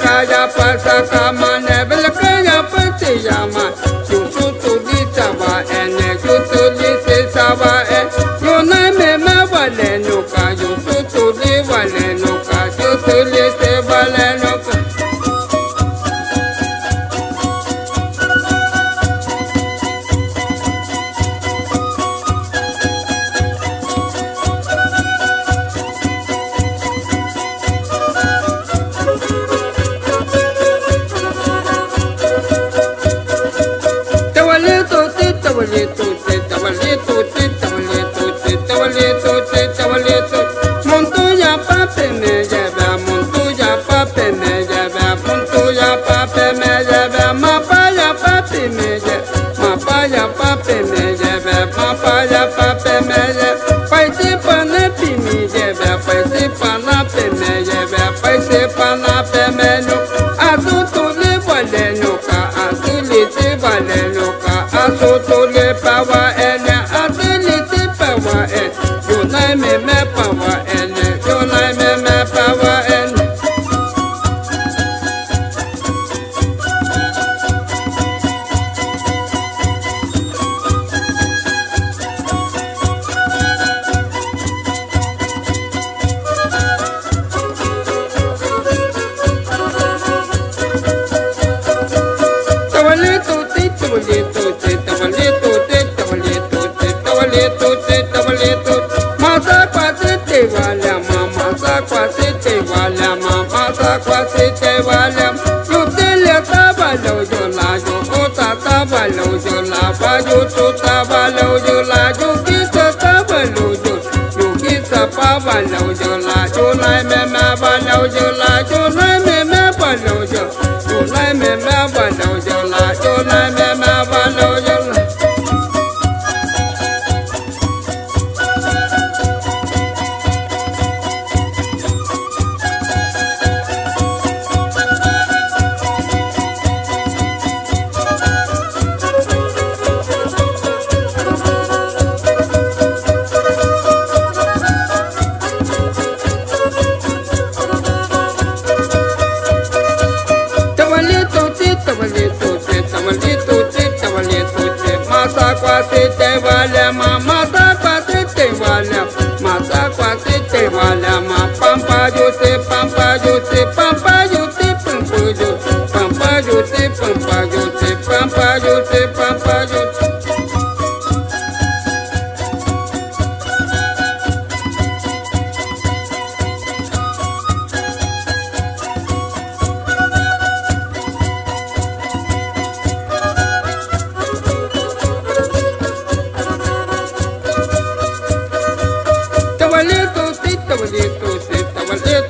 kaya pasakama nevel kaya patiyama yusutu di sawa ene yusutu di se sawa e yunai me ma wale nuka yusutu di wale nuka yusutu di se wale nuka Montoya pape me lleva, montoya pape me lleva, montoya pape me lleva, mapaya pape me lleva, mapaya pape me lleva, mapaya pape me lleva, paise pana pi me lleva, paise pana pe me lleva, paise pana pe me no, azuto le vale no ka, azuli te vale no ka, azuto le pawa ene, azuli te pawa ene, yunai me pawa ene, yunai me pawa ene. Tabalito,